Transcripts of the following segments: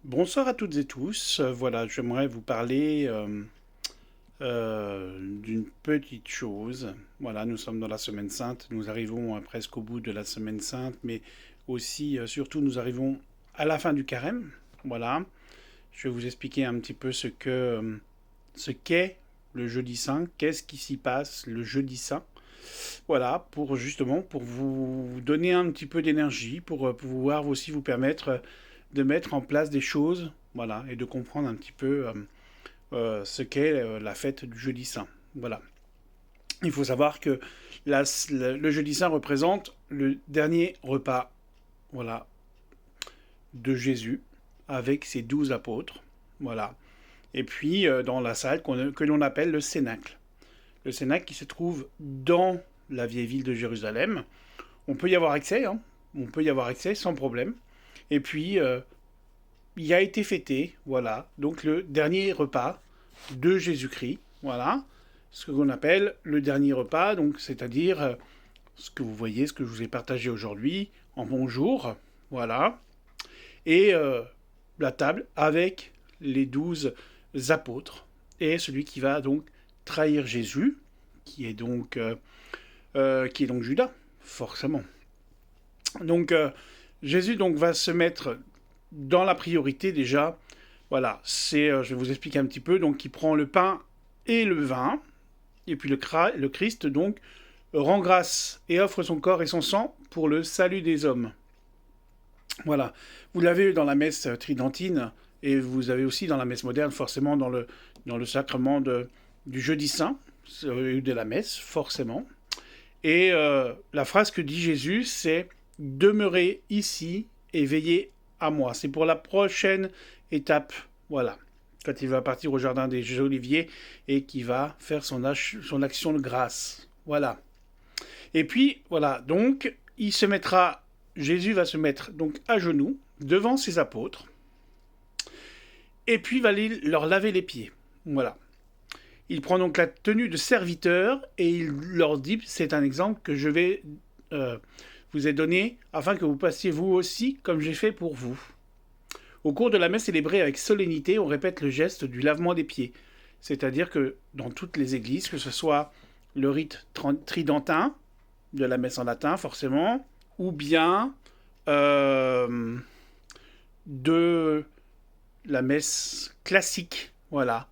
Bonsoir à toutes et tous. Voilà, j'aimerais vous parler d'une petite chose. Voilà, nous sommes dans la Semaine Sainte. Nous arrivons presque au bout de la Semaine Sainte, mais aussi, surtout, nous arrivons à la fin du carême. Voilà, je vais vous expliquer un petit peu ce qu'est le jeudi saint, qu'est-ce qui s'y passe le jeudi saint. Voilà, pour justement pour vous donner un petit peu d'énergie, pour pouvoir aussi vous permettre de mettre en place des choses, voilà, et de comprendre un petit peu ce qu'est la fête du jeudi saint. Voilà. Il faut savoir que le jeudi saint représente le dernier repas, voilà, de Jésus avec ses 12 apôtres, voilà. Et puis dans la salle que l'on appelle le Cénacle. Le Cénacle qui se trouve dans la vieille ville de Jérusalem. On peut y avoir accès, hein. On peut y avoir accès sans problème. Et puis, il a été fêté, voilà, donc le dernier repas de Jésus-Christ, voilà, ce qu'on appelle le dernier repas, donc c'est-à-dire ce que vous voyez, ce que je vous ai partagé aujourd'hui, en bonjour, voilà, et la table avec les 12 apôtres, et celui qui va donc trahir Jésus, qui est donc Judas, forcément. Donc Jésus donc va se mettre dans la priorité déjà. Voilà, je vais vous expliquer un petit peu. Donc il prend le pain et le vin, et puis le Christ donc rend grâce et offre son corps et son sang pour le salut des hommes. Voilà, vous l'avez dans la messe tridentine, et vous avez aussi dans la messe moderne, forcément dans le sacrement du jeudi saint, de la messe, forcément. Et la phrase que dit Jésus, c'est demeurez ici et veillez à moi. C'est pour la prochaine étape. Voilà. Quand il va partir au jardin des Oliviers et qui va faire son action de grâce. Voilà. Et puis, voilà. Donc, Jésus va se mettre donc à genoux devant ses apôtres. Et puis, il va leur laver les pieds. Voilà. Il prend donc la tenue de serviteur et il leur dit, c'est un exemple que je vais vous ai donné afin que vous passiez vous aussi comme j'ai fait pour vous. Au cours de la messe célébrée avec solennité, on répète le geste du lavement des pieds. C'est-à-dire que dans toutes les églises, que ce soit le rite tridentin, de la messe en latin forcément, ou bien de la messe classique, voilà.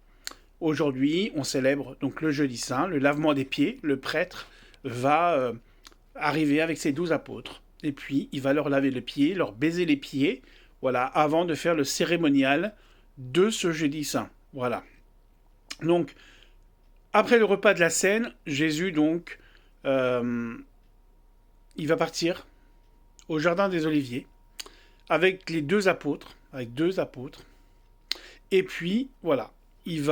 Aujourd'hui, on célèbre donc le jeudi saint, le lavement des pieds. Le prêtre va arriver avec ses 12 apôtres. Et puis, il va leur laver les pieds, leur baiser les pieds, voilà, avant de faire le cérémonial de ce jeudi saint. Voilà. Donc, après le repas de la Seine, Jésus, donc, il va partir au jardin des Oliviers avec les deux apôtres, Et puis, voilà, il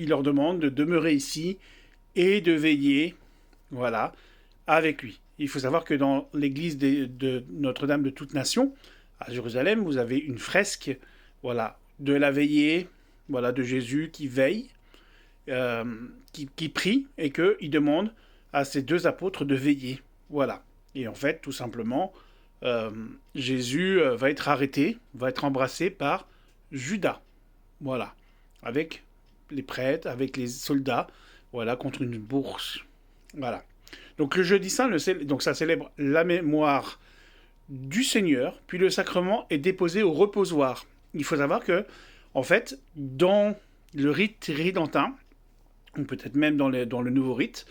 leur demande de demeurer ici et de veiller, voilà, avec lui. Il faut savoir que dans l'église de Notre-Dame de toute nation, à Jérusalem, vous avez une fresque, voilà, de la veillée, voilà, de Jésus qui veille, qui prie et qu'il demande à ses deux apôtres de veiller, voilà. Et en fait, tout simplement, Jésus va être arrêté, va être embrassé par Judas, voilà, avec les prêtres, avec les soldats, voilà, contre une bourse, voilà. Donc le jeudi saint, donc ça célèbre la mémoire du Seigneur, puis le sacrement est déposé au reposoir. Il faut savoir que, en fait, dans le rite tridentin, ou peut-être même dans le nouveau rite,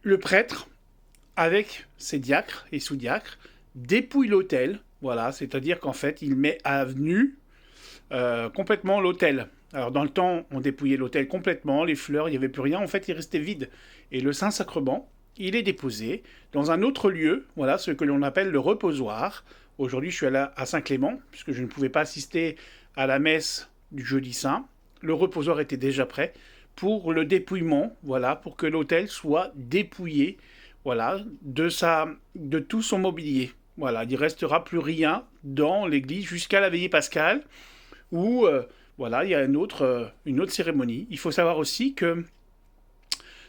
le prêtre, avec ses diacres et sous-diacres, dépouille l'autel, voilà, c'est-à-dire qu'en fait, il met à nu complètement l'autel. Alors dans le temps, on dépouillait l'autel complètement, les fleurs, il n'y avait plus rien, en fait il restait vide. Et le Saint-Sacrement, il est déposé dans un autre lieu, voilà, ce que l'on appelle le reposoir. Aujourd'hui je suis allé à Saint-Clément, puisque je ne pouvais pas assister à la messe du jeudi saint. Le reposoir était déjà prêt pour le dépouillement, voilà, pour que l'autel soit dépouillé, voilà, de tout son mobilier. Voilà, il ne restera plus rien dans l'église jusqu'à la veillée pascale, où voilà, il y a une autre cérémonie. Il faut savoir aussi que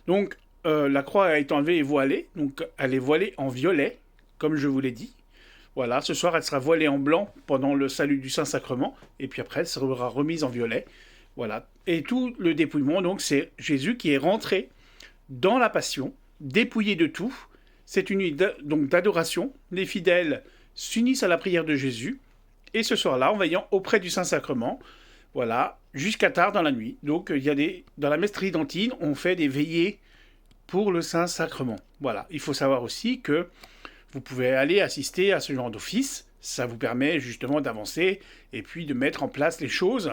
donc la croix a été enlevée et voilée, donc elle est voilée en violet, comme je vous l'ai dit. Voilà, ce soir, elle sera voilée en blanc pendant le salut du Saint-Sacrement, et puis après, elle sera remise en violet. Voilà. Et tout le dépouillement, donc, c'est Jésus qui est rentré dans la Passion, dépouillé de tout. C'est une nuit donc d'adoration. Les fidèles s'unissent à la prière de Jésus, et ce soir-là, en veillant auprès du Saint-Sacrement, voilà, jusqu'à tard dans la nuit. Donc, dans la messe tridentine, on fait des veillées pour le Saint-Sacrement. Voilà. Il faut savoir aussi que vous pouvez aller assister à ce genre d'office. Ça vous permet justement d'avancer et puis de mettre en place les choses.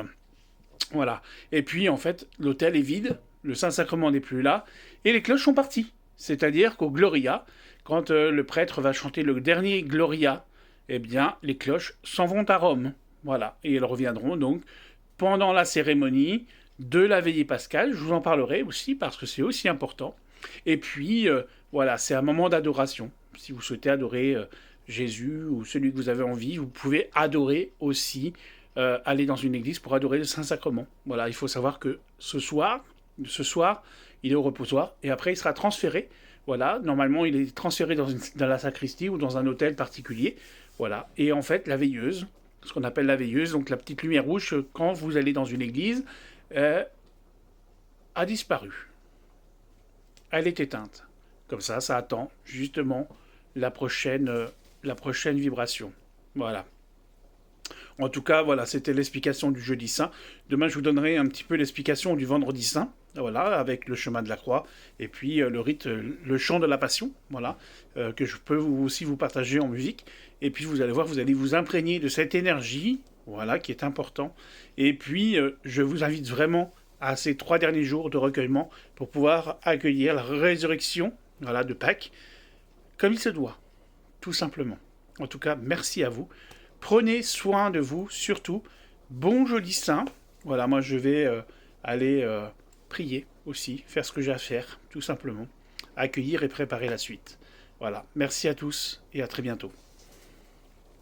Voilà. Et puis, en fait, l'autel est vide, le Saint-Sacrement n'est plus là, et les cloches sont parties. C'est-à-dire qu'au Gloria, quand le prêtre va chanter le dernier Gloria, eh bien, les cloches s'en vont à Rome. Voilà. Et elles reviendront donc pendant la cérémonie de la veillée pascale. Je vous en parlerai aussi parce que c'est aussi important. Et puis, voilà, c'est un moment d'adoration. Si vous souhaitez adorer Jésus ou celui que vous avez envie, vous pouvez adorer aussi, aller dans une église pour adorer le Saint-Sacrement. Voilà, il faut savoir que ce soir, il est au reposoir et après il sera transféré. Voilà, normalement il est transféré dans la sacristie ou dans un hôtel particulier. Voilà, et en fait la veilleuse, ce qu'on appelle la veilleuse, donc la petite lumière rouge quand vous allez dans une église, a disparu. Elle est éteinte. Comme ça attend justement la prochaine vibration. Voilà. En tout cas, voilà, c'était l'explication du jeudi saint. Demain, je vous donnerai un petit peu l'explication du vendredi saint, voilà, avec le chemin de la croix, et puis le rite, le chant de la passion, voilà, que je peux aussi vous partager en musique. Et puis vous allez voir, vous allez vous imprégner de cette énergie, voilà, qui est important. Et puis, je vous invite vraiment à ces 3 derniers jours de recueillement pour pouvoir accueillir la résurrection, voilà, de Pâques, comme il se doit, tout simplement. En tout cas, merci à vous. Prenez soin de vous, surtout. Bon jeudi saint. Voilà, moi je vais aller prier aussi, faire ce que j'ai à faire, tout simplement. Accueillir et préparer la suite. Voilà, merci à tous et à très bientôt.